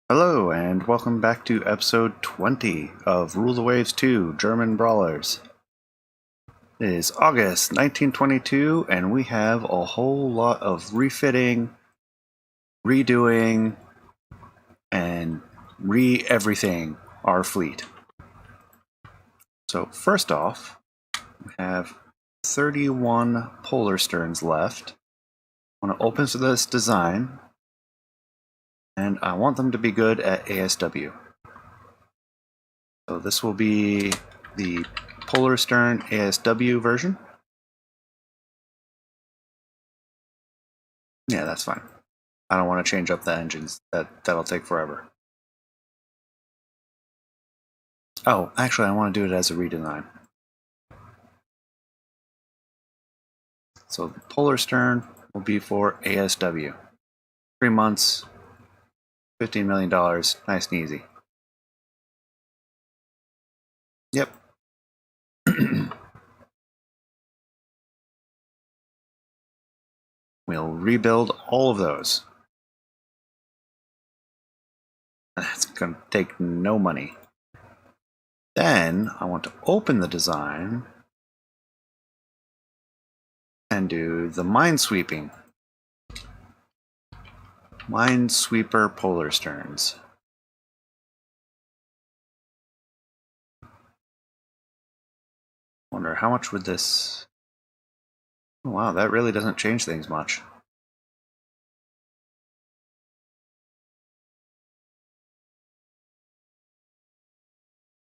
Hello, and welcome back to episode 20 of Rule the Waves 2 German Brawlers. It is August 1922, and we have a whole lot of refitting, redoing, and re-everything our fleet. So, first off, we have 31 Polarsterns left. I want to open this design, and I want them to be good at ASW. So this will be the Polarstern ASW version. Yeah, that's fine. I don't want to change up the engines. That'll take forever. Oh, actually, I want to do it as a redesign. So the Polarstern will be for ASW. 3 months, $15 million, nice and easy. Yep. We'll rebuild all of those. That's going to take no money. Then I want to open the design and do the minesweeping. Minesweeper Polarsterns. Wonder how much would this... Oh, wow, that really doesn't change things much.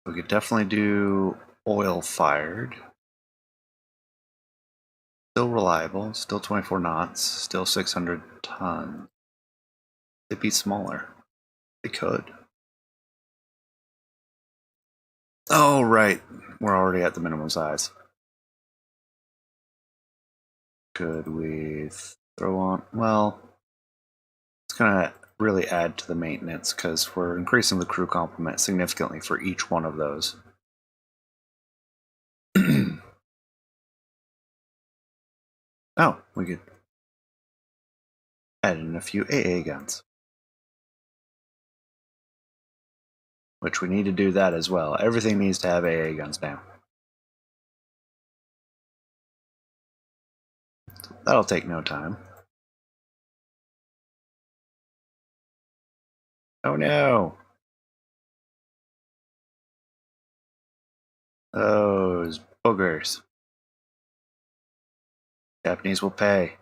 We could definitely do oil-fired. Still reliable, still 24 knots, still 600 tons. They'd be smaller. They could. Oh, right. We're already at the minimum size. Could we throw on... Well, it's going to really add to the maintenance because we're increasing the crew complement significantly for each one of those. Oh, we could add in a few AA guns. Which we need to do that as well. Everything needs to have AA guns now. That'll take no time. Oh no! Those boogers. Japanese will pay.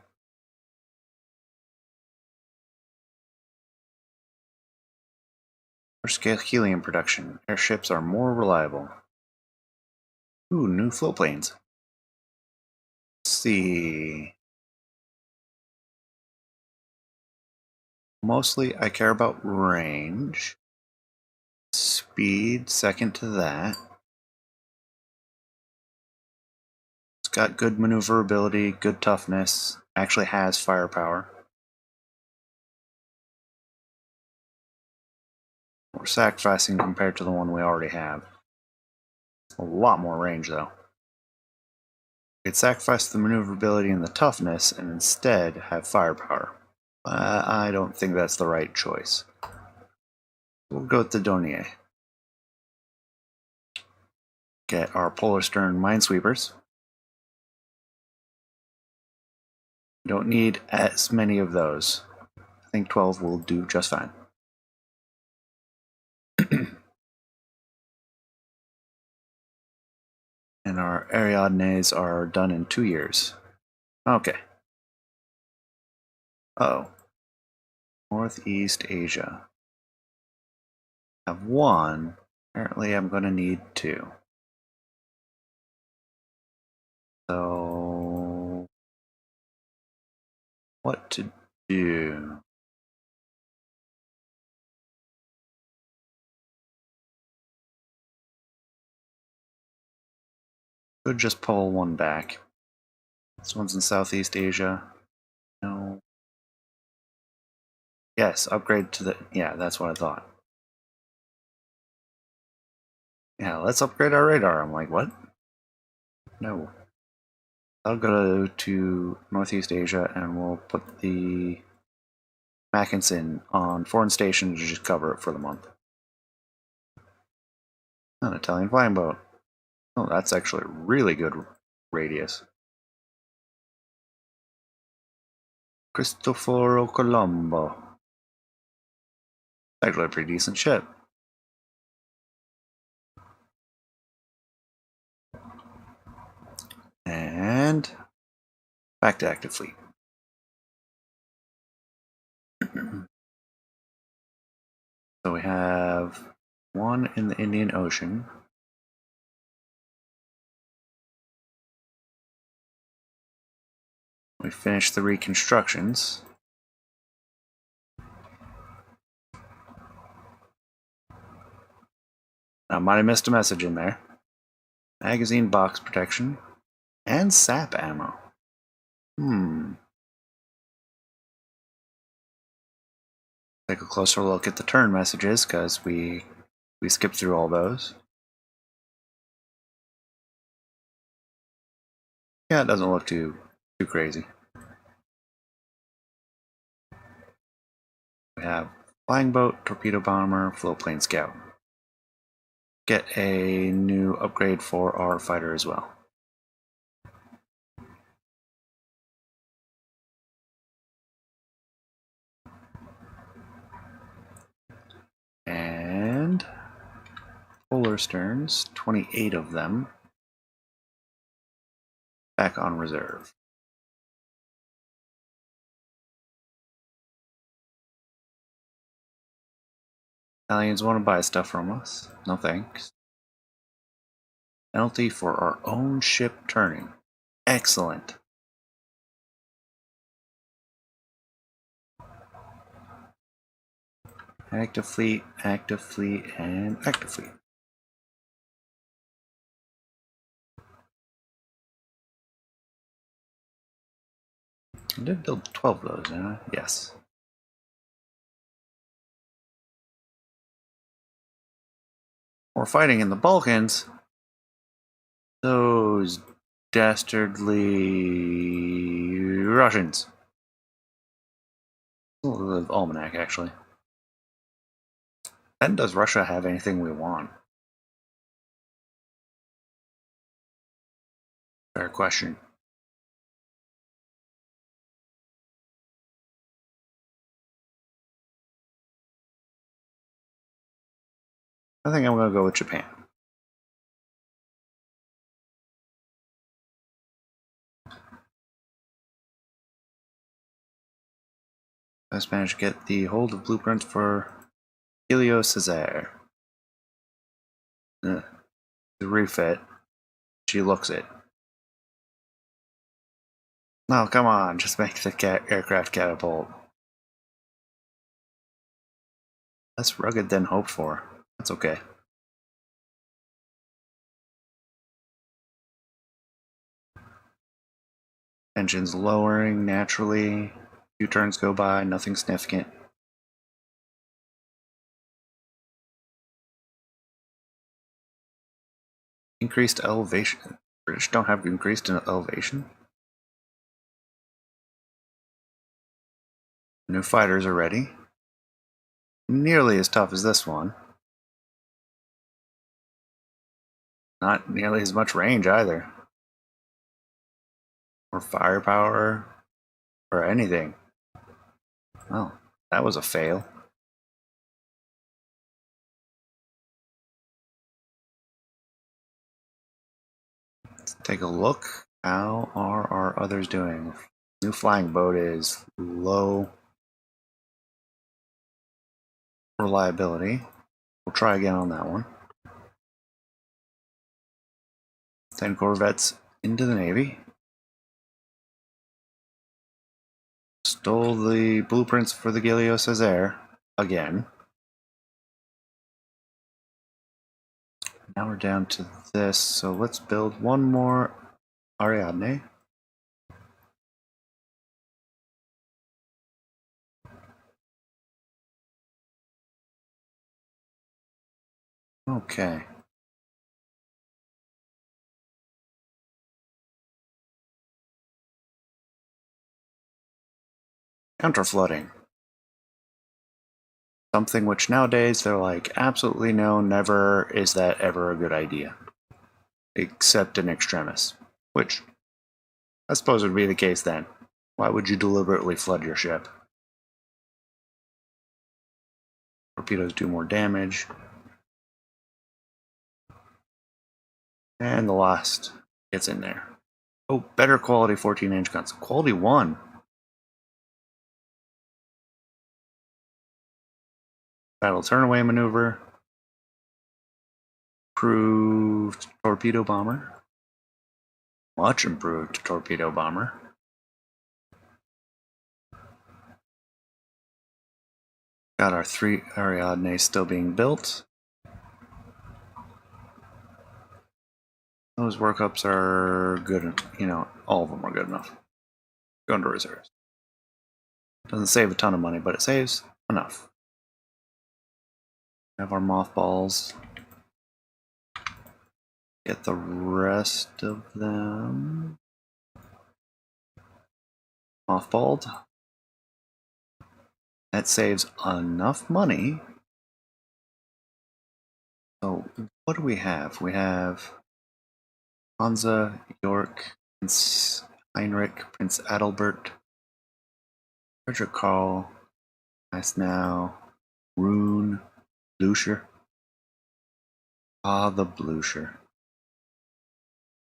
For scale helium production, airships are more reliable. Ooh, new float planes. Let's see. Mostly I care about range. Speed, second to that. It's got good maneuverability, good toughness, actually has firepower. We're sacrificing compared to the one we already have. A lot more range though. We could sacrifice the maneuverability and the toughness and instead have firepower. I don't think that's the right choice. We'll go with the Donier. Get our Polarstern minesweepers. We don't need as many of those. I think 12 will do just fine. And our Ariadnes are done in 2 years. Okay. Uh-oh. Northeast Asia. I have 1. Apparently I'm going to need 2. So... what to do? Could just pull 1 back. This one's in Southeast Asia. No. Yes, upgrade to the... yeah, that's what I thought. Yeah, let's upgrade our radar. I'm like, what? No. I'll go to Northeast Asia and we'll put the Mackinson on foreign stations to just cover it for the month. An Italian flying boat. Oh, that's actually a really good radius. Cristoforo Colombo. Actually a pretty decent ship. And back to active fleet. So we have one in the Indian Ocean. We finished the reconstructions. I might have missed a message in there. Magazine box protection and sap ammo. Take a closer look at the turn messages because we skipped through all those. Yeah, it doesn't look too crazy. We have flying boat, torpedo bomber, floatplane scout. Get a new upgrade for our fighter as well. And Polarsterns, 28 of them, back on reserve. Italians want to buy stuff from us. No thanks. Penalty for our own ship turning. Excellent. Active fleet, and active fleet. I did build 12 of those, didn't I? Yes. We're fighting in the Balkans. Those dastardly Russians. The almanac, actually. And does Russia have anything we want? Fair question. I think I'm going to go with Japan. Let's manage to get the hold of blueprints for Helio Cesare. The refit. She looks it. No, come on, just make the aircraft catapult. Less rugged than hoped for. That's okay. Engines lowering naturally. 2 turns go by, nothing significant. Increased elevation. British don't have increased elevation. New fighters are ready. Nearly as tough as this one. Not nearly as much range either. Or firepower. Or anything. Oh, that was a fail. Let's take a look. How are our others doing? New flying boat is low reliability. We'll try again on that one. 10 corvettes into the Navy. Stole the blueprints for the Helio Cesare again. Now we're down to this, so let's build one more Ariadne. Okay. Counterflooding. Something which nowadays they're like, absolutely no, never is that ever a good idea. Except in extremis. Which, I suppose would be the case then. Why would you deliberately flood your ship? Torpedoes do more damage. And the last gets in there. Oh, better quality 14-inch guns. Quality 1. Battle turnaway maneuver. Improved torpedo bomber. Much improved torpedo bomber. Got our 3 Ariadnes still being built. Those workups are good, you know, all of them are good enough. Go into reserves. Doesn't save a ton of money, but it saves enough. Have our mothballs. Get the rest of them mothballed. That saves enough money. So what do we have? We have Hansa, York, Prince Heinrich, Prince Adalbert, Frederick Karl, Nice Now, Rune, Blucher. Ah, the Blucher.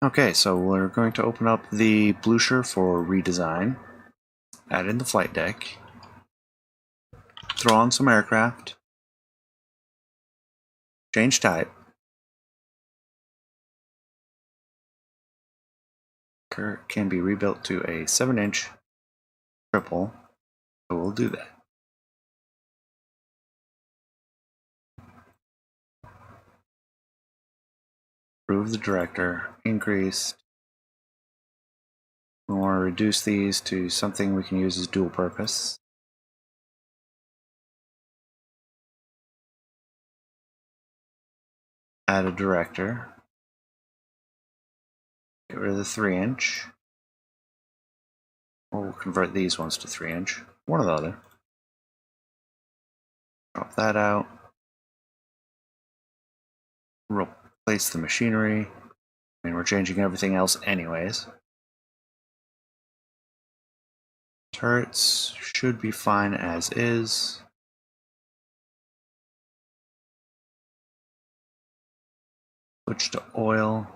Okay, so we're going to open up the Blucher for redesign. Add in the flight deck. Throw on some aircraft. Change type. Can be rebuilt to a 7-inch triple, so we'll do that. Remove the director, increased. We want to reduce these to something we can use as dual purpose. Add a director. Get rid of the 3-inch. Or we'll convert these ones to 3-inch. One or the other. Drop that out. Replace the machinery. I mean, we're changing everything else anyways. Turrets should be fine as is. Switch to oil.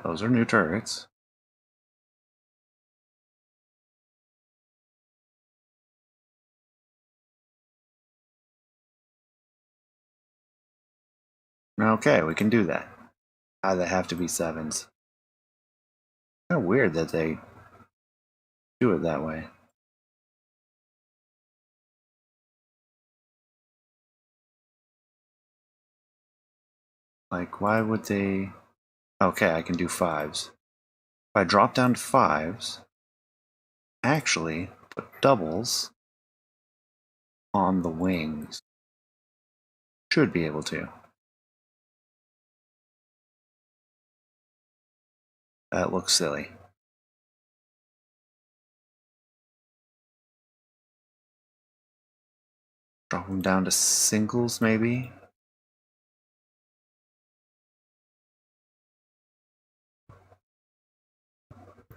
Those are new turrets. Okay, we can do that. They have to be 7s. Kind of weird that they do it that way. Like, why would they... Okay, I can do 5s. If I drop down to 5s, actually put doubles on the wings. Should be able to. That looks silly. Drop them down to singles, maybe.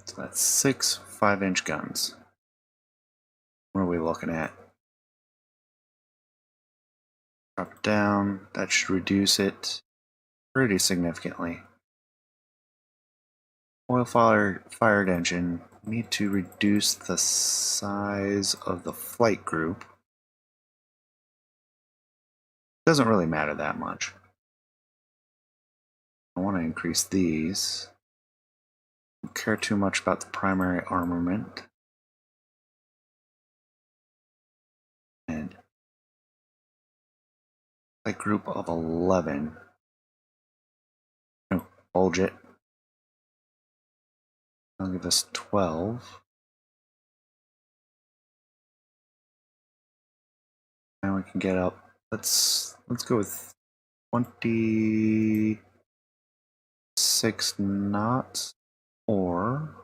So that's 6 5-inch guns. What are we looking at? Drop it down. That should reduce it pretty significantly. Oil-fired engine. Need to reduce the size of the flight group. Doesn't really matter that much. I want to increase these. Don't care too much about the primary armament. And flight group of 11. No, bulge it. I'll give us 12. we can get up. Let's go with 26 knots, or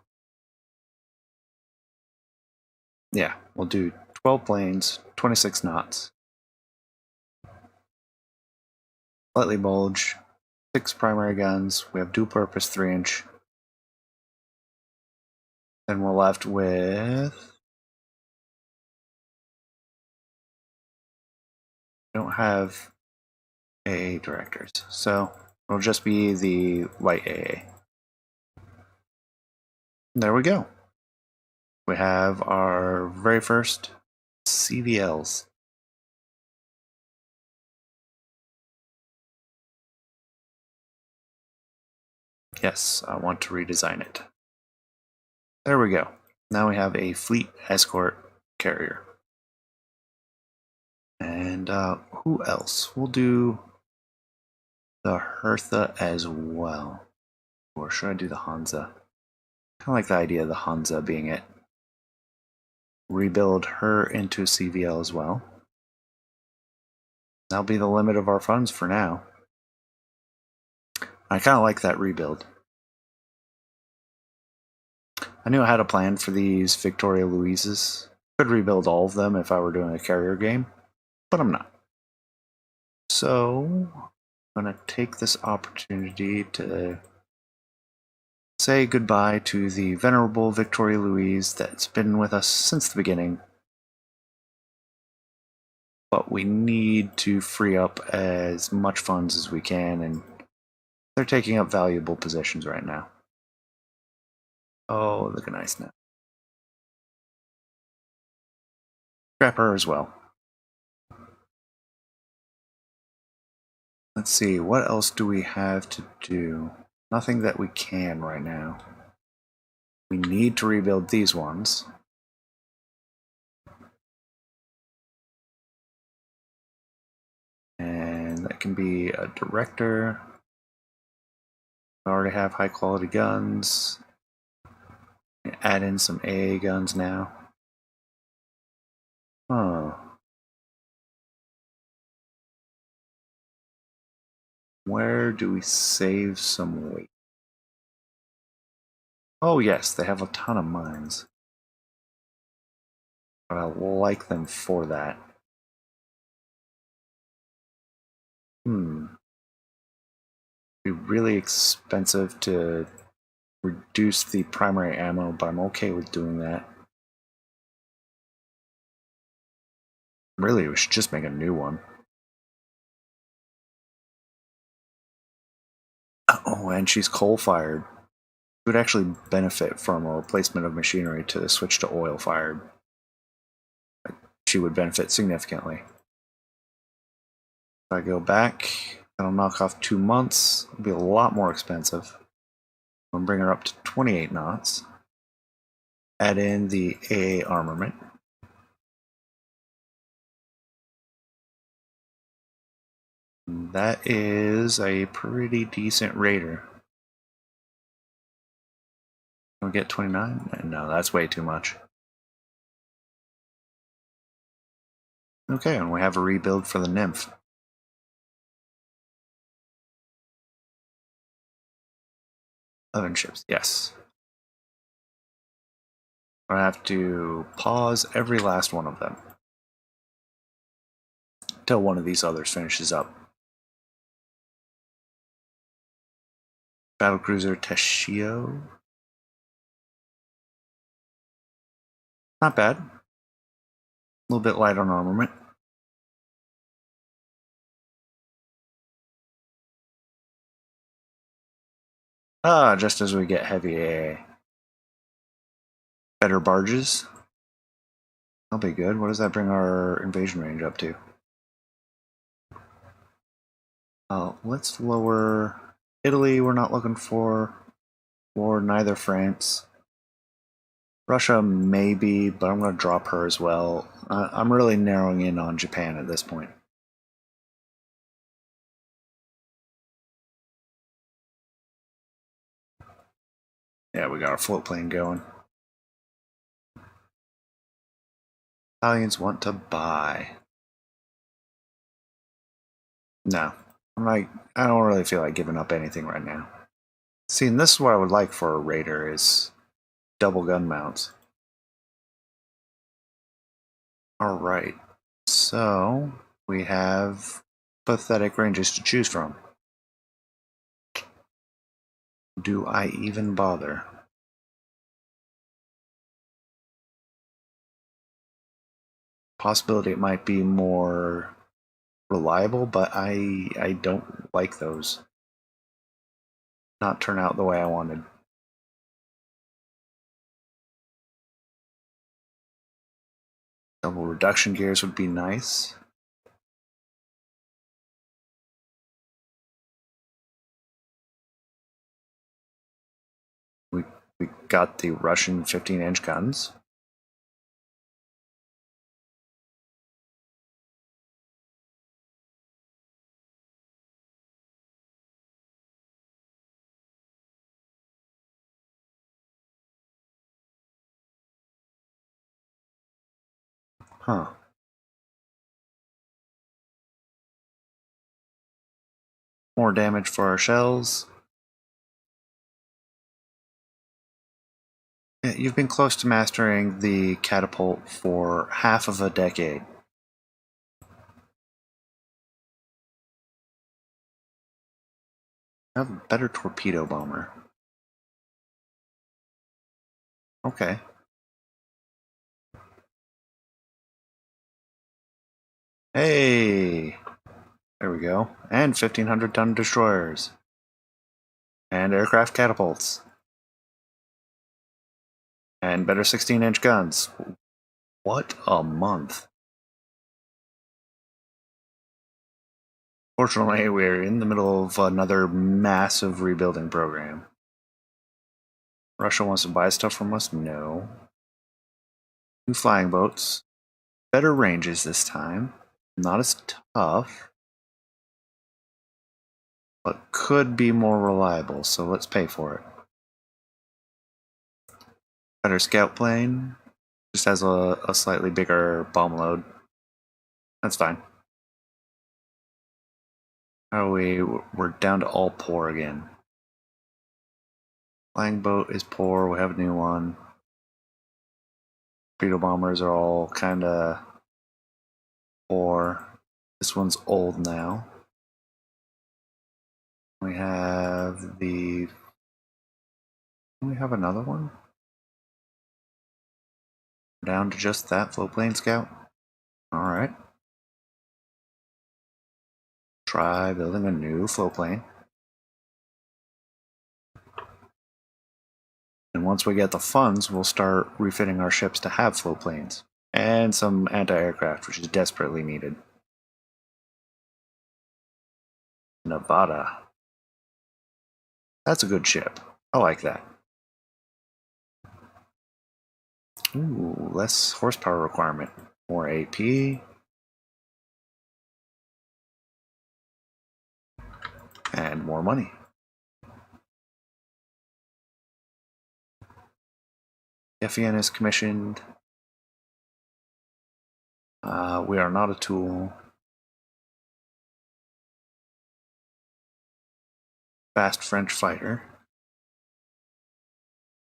yeah, we'll do 12 planes, 26 knots. Slightly bulge, 6 primary guns. We have dual purpose 3-inch. Then we're left with, I don't have AA directors, so it'll just be the light AA. There we go. We have our very first CVLs. Yes, I want to redesign it. There we go. Now we have a fleet escort carrier. And who else? We'll do the Hertha as well. Or should I do the Hansa? Kind of like the idea of the Hansa being it. Rebuild her into CVL as well. That'll be the limit of our funds for now. I kind of like that rebuild. I knew I had a plan for these Victoria Louises. Could rebuild all of them if I were doing a carrier game, but I'm not. So I'm going to take this opportunity to say goodbye to the venerable Victoria Louise that's been with us since the beginning. But we need to free up as much funds as we can, and they're taking up valuable positions right now. Oh, looking nice now. Scrap her as well. Let's see, what else do we have to do? Nothing that we can right now. We need to rebuild these ones. And that can be a director. I already have high quality guns. Add in some AA guns now. Huh. Where do we save some weight? Oh yes, they have a ton of mines. But I like them for that. Be really expensive to reduce the primary ammo, but I'm okay with doing that. Really, we should just make a new one. Oh, and she's coal-fired. She would actually benefit from a replacement of machinery to switch to oil-fired. She would benefit significantly. If I go back, that'll knock off 2 months. It'll be a lot more expensive. I'm gonna bring her up to 28 knots. Add in the AA armament. That is a pretty decent raider. Can we get 29? No, that's way too much. Okay, and we have a rebuild for the Nymph. 11 ships, yes. I have to pause every last one of them until one of these others finishes up. Battlecruiser Teshio. Not bad. A little bit light on armament. Ah, just as we get heavy AA. Better barges. That'll be good. What does that bring our invasion range up to? Let's lower Italy, we're not looking for, or neither France. Russia, maybe, but I'm going to drop her as well. I'm really narrowing in on Japan at this point. Yeah, we got our float plane going. Italians want to buy. No. I don't really feel like giving up anything right now. See, and this is what I would like for a raider is double gun mounts. Alright. So we have pathetic ranges to choose from. Do I even bother? Possibility it might be more reliable, but I don't like those. Not turn out the way I wanted. Double reduction gears would be nice. We got the Russian 15-inch guns. Huh. More damage for our shells. Yeah, you've been close to mastering the catapult for half of a decade. I have a better torpedo bomber. Okay. Hey! There we go. And 1,500-ton destroyers. And aircraft catapults. And better 16-inch guns. What a month. Fortunately, we're in the middle of another massive rebuilding program. Russia wants to buy stuff from us? No. New flying boats. Better ranges this time. Not as tough. But could be more reliable, so let's pay for it. Better scout plane. Just has a slightly bigger bomb load. That's fine. How are we? We're down to all poor again. Flying boat is poor. We have a new one. Torpedo bombers are all kind of poor. This one's old now. We have the. We have another one. Down to just that float plane scout. All right. Try building a new float plane. And once we get the funds, we'll start refitting our ships to have float planes. And some anti-aircraft, which is desperately needed. Nevada. That's a good ship. I like that. Ooh, less horsepower requirement. More AP. And more money. FEN is commissioned. We are not a tool. Fast French fighter.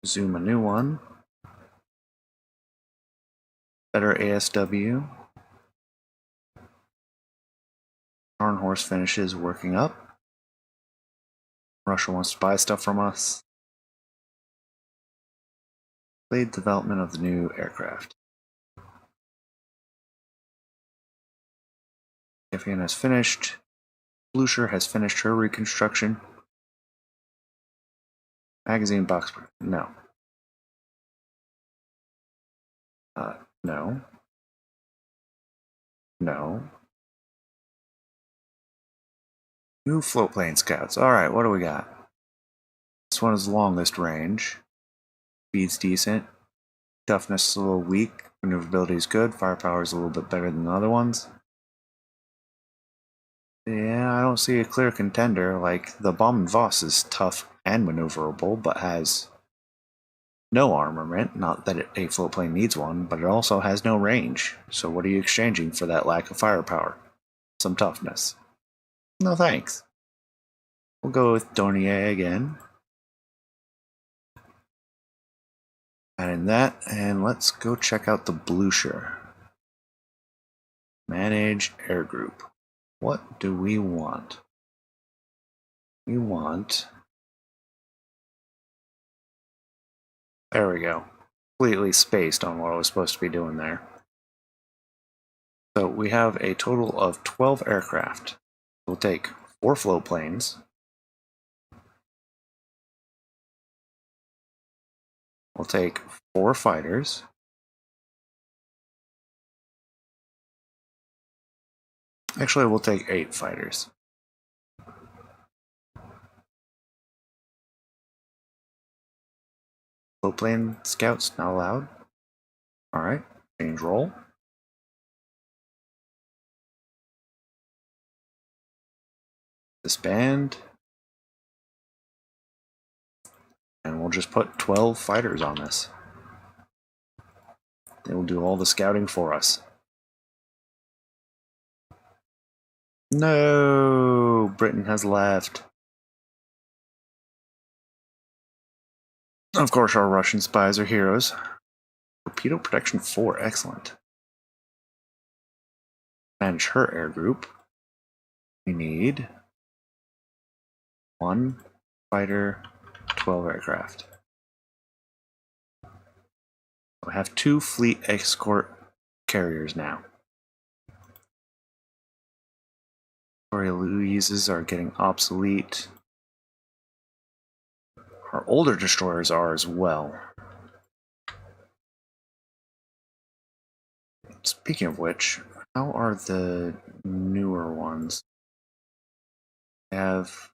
Zoom a new one. Better ASW. Iron Horse finishes working up. Russia wants to buy stuff from us. Delayed development of the new aircraft. FEN has finished. Blucher has finished her reconstruction. Magazine box. No. No. No. New float plane scouts. Alright, what do we got? This one is longest range. Speed's decent. Toughness is a little weak. Maneuverability is good. Firepower is a little bit better than the other ones. Yeah, I don't see a clear contender. Like, the Bomb and Voss is tough and maneuverable, but has no armament. Not that a float plane needs one, but it also has no range. So what are you exchanging for that lack of firepower? Some toughness. No thanks. We'll go with Dornier again. Add in that, and let's go check out the Blucher. Manage air group. What do we want? We want... There we go. Completely spaced on what I was supposed to be doing there. So we have a total of 12 aircraft. We'll take 4 float planes. We'll take 4 fighters. Actually, we'll take 8 fighters. Float plane scouts not allowed. Alright, change role. Disband. And we'll just put 12 fighters on this. They will do all the scouting for us. No! Britain has left. Of course, our Russian spies are heroes. Torpedo protection 4, excellent. Manage her air group. We need 1 fighter, 12 aircraft. We have 2 fleet escort carriers now. Victoria Louises are getting obsolete. Our older destroyers are as well. Speaking of which, how are the newer ones? They have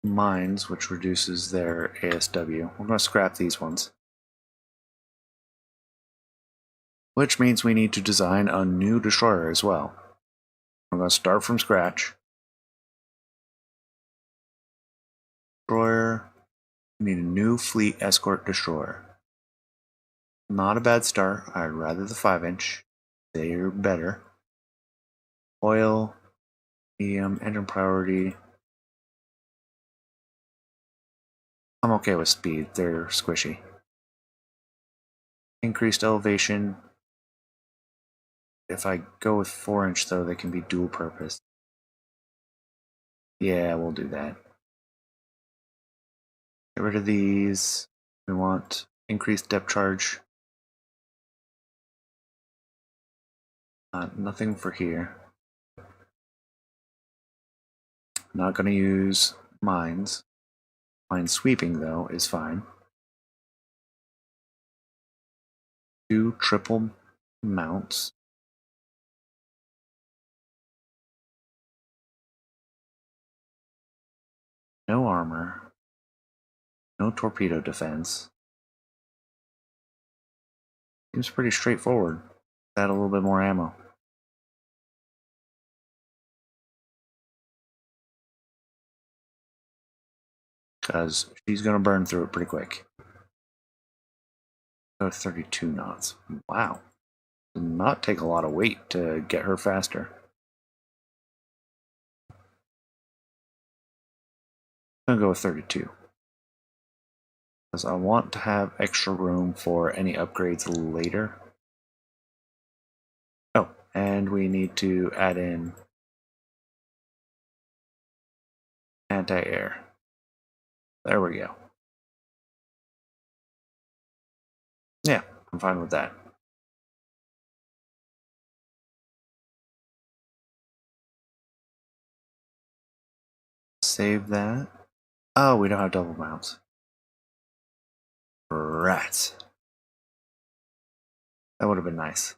mines, which reduces their ASW. We're going to scrap these ones. Which means we need to design a new destroyer as well. I'm going to start from scratch. Destroyer. We need a new fleet escort destroyer. Not a bad start. I'd rather the 5-inch. They're better. Oil, medium, engine priority. I'm okay with speed. They're squishy. Increased elevation. If I go with 4-inch though, they can be dual purpose. Yeah, we'll do that. Get rid of these. We want increased depth charge. Nothing for here. Not going to use mines. Mine sweeping though is fine. 2 triple mounts. No armor. No torpedo defense. Seems pretty straightforward. Add a little bit more ammo. Because she's going to burn through it pretty quick. Go 32 knots. Wow. Did not take a lot of weight to get her faster. I'm going to go with 32. Because I want to have extra room for any upgrades later. Oh, and we need to add in anti-air. There we go. Yeah, I'm fine with that. Save that. Oh, we don't have double mounts. Rats. That would have been nice.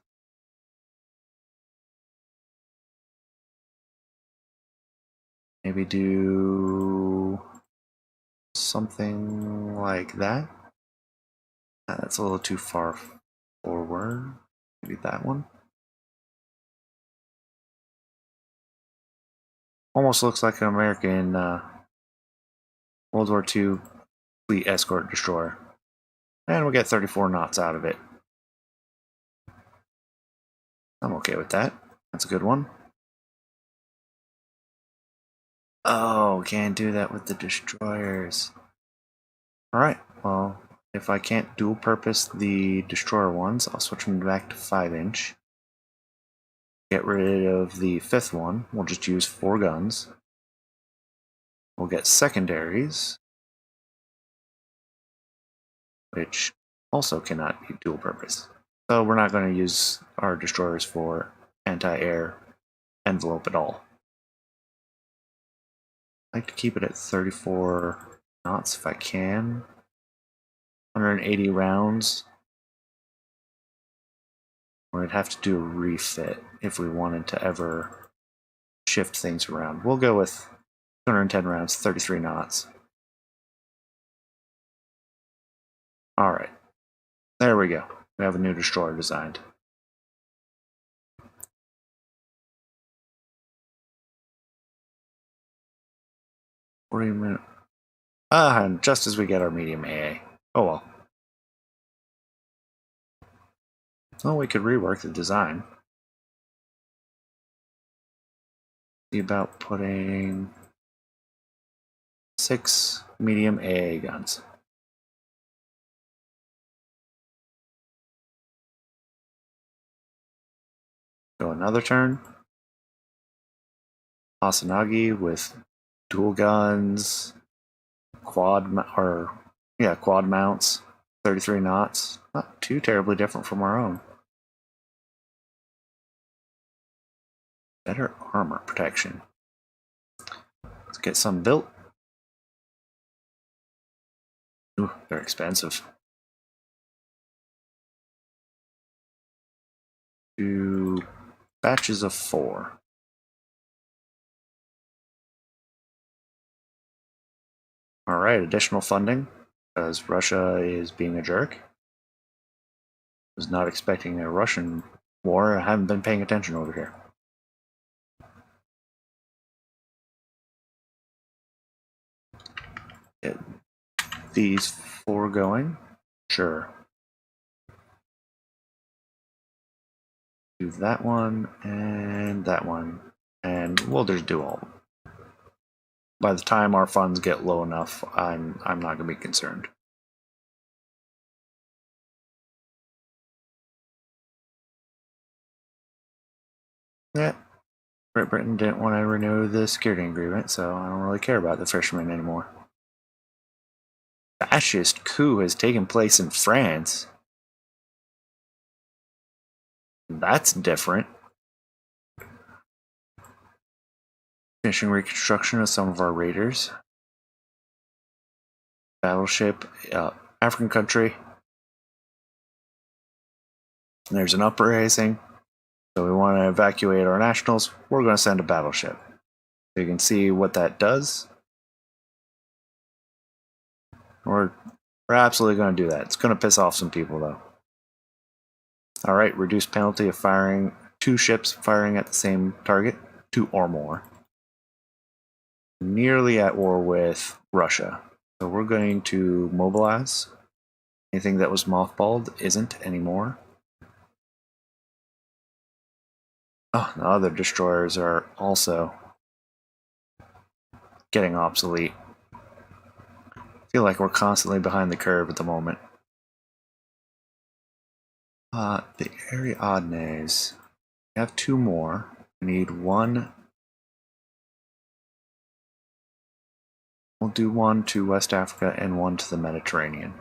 Maybe do something like that. That's a little too far forward. Maybe that one. Almost looks like an American World War II fleet escort destroyer. And we'll get 34 knots out of it. I'm okay with that. That's a good one. Oh, can't do that with the destroyers. Alright, well, if I can't dual purpose the destroyer ones, I'll switch them back to 5-inch. Get rid of the 5th one. We'll just use 4 guns. We'll get secondaries, which also cannot be dual purpose. So we're not going to use our destroyers for anti-air envelope at all. I like to keep it at 34 knots if I can. 180 rounds. We'd have to do a refit if we wanted to ever shift things around. We'll go with 210 rounds, 33 knots. Alright. There we go. We have a new destroyer designed. And just as we get our medium AA. Oh well. Well, we could rework the design. See about putting 6 medium AA guns. Go another turn. Asanagi with dual guns, quad mounts, 33 knots. Not too terribly different from our own. Better armor protection. Let's get some built. Ooh, they're expensive. 2 batches of 4. Alright, additional funding, because Russia is being a jerk. Was not expecting a Russian war. I haven't been paying attention over here. Get these 4 going. Sure. Do that one and that one, and we'll just do all of them. By the time our funds get low enough, I'm not going to be concerned. Yeah, Great Britain didn't want to renew the security agreement, so I don't really care about the fishermen anymore. Fascist coup has taken place in France. That's different. Finishing reconstruction of some of our raiders. Battleship, African country. There's an uprising, so we want to evacuate our nationals. We're going to send a battleship. So you can see what that does. We're absolutely going to do that. It's going to piss off some people, though. Alright, reduced penalty of firing 2 ships firing at the same target, 2 or more. Nearly at war with Russia. So we're going to mobilize. Anything that was mothballed isn't anymore. Oh, the other destroyers are also getting obsolete. I feel like we're constantly behind the curve at the moment. The Ariadnes. We have 2 more. We need 1. We'll do 1 to West Africa and 1 to the Mediterranean.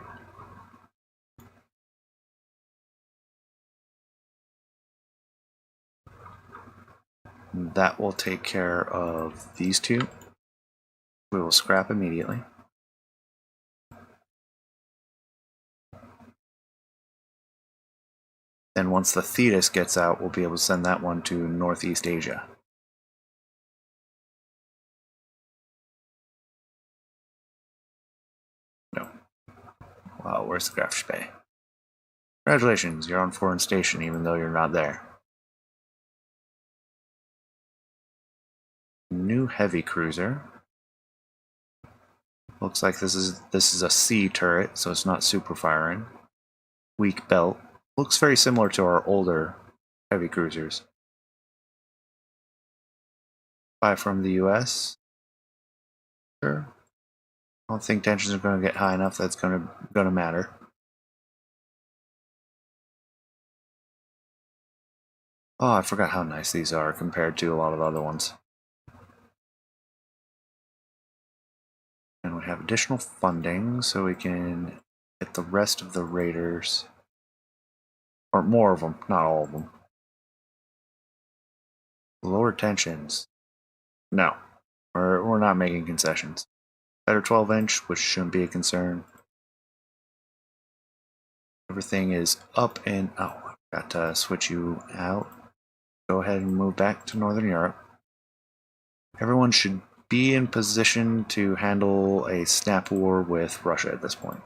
That will take care of these 2. We will scrap immediately. Then once the Thetis gets out, we'll be able to send that one to Northeast Asia. No. Wow, where's the Graf Spee? Congratulations, you're on foreign station even though you're not there. New heavy cruiser. Looks like this is a C turret, so it's not super firing. Weak belt. Looks very similar to our older heavy cruisers. Buy from the US. Sure. I don't think tensions are going to get high enough that's going to matter. Oh, I forgot how nice these are compared to a lot of the other ones. And we have additional funding, so we can get the rest of the raiders. Or more of them, not all of them. Lower tensions. No, we're not making concessions. Better 12-inch, which shouldn't be a concern. Everything is up and... Oh, I got to switch you out. Go ahead and move back to Northern Europe. Everyone should be in position to handle a snap war with Russia at this point.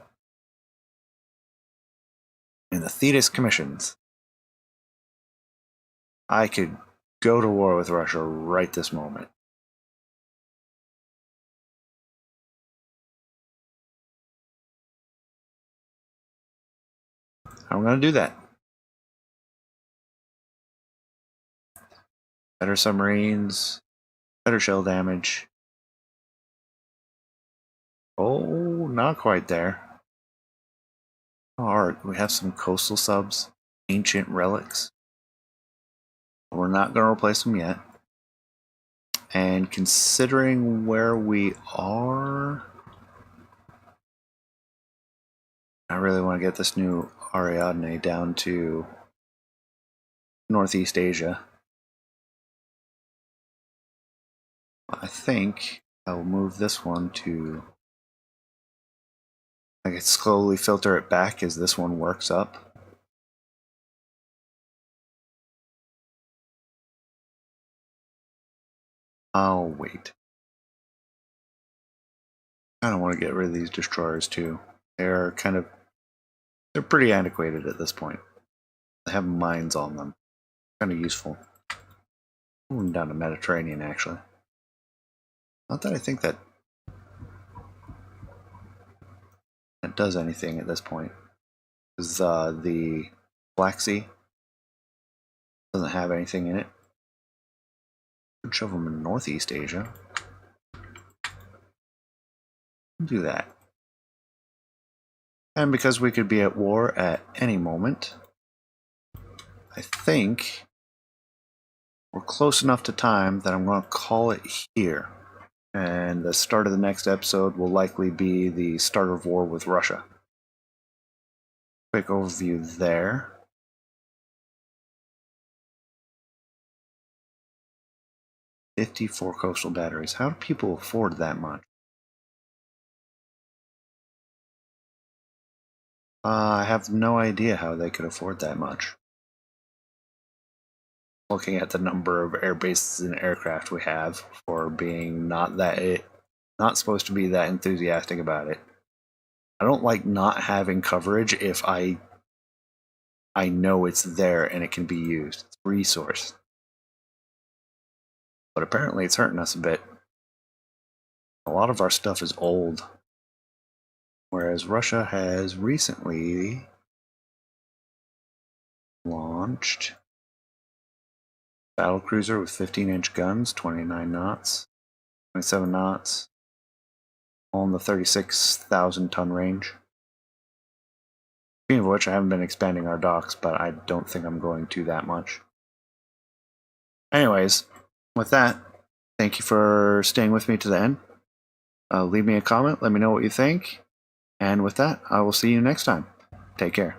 And the Thetis commissions. I could go to war with Russia right this moment. I'm going to do that. Better submarines, better shell damage. Oh, not quite there. Alright, we have some coastal subs, ancient relics. We're not going to replace them yet. And considering where we are, I really want to get this new Ariadne down to Northeast Asia. I think I'll move this one to... I can slowly filter it back as this one works up. I'll wait. I don't want to get rid of these destroyers too. They're pretty antiquated at this point. They have mines on them. Kind of useful. Moving down to Mediterranean actually. Not that I think that does anything at this point. Because the Black Sea doesn't have anything in it. Could shove them in Northeast Asia. Do that. And because we could be at war at any moment, I think we're close enough to time that I'm going to call it here. And the start of the next episode will likely be the start of war with Russia. Quick overview there. $54 coastal batteries. How do people afford that much? I have no idea how they could afford that much. Looking at the number of air bases and aircraft we have for being not supposed to be that enthusiastic about it. I don't like not having coverage if I know it's there and it can be used. It's a resource. But apparently it's hurting us a bit. A lot of our stuff is old. Whereas Russia has recently launched battlecruiser with 15-inch guns, 29 knots, 27 knots, all in the 36,000 ton range. Speaking of which, I haven't been expanding our docks, but I don't think I'm going to that much. Anyways, with that, thank you for staying with me to the end. Leave me a comment, let me know what you think. And with that, I will see you next time. Take care.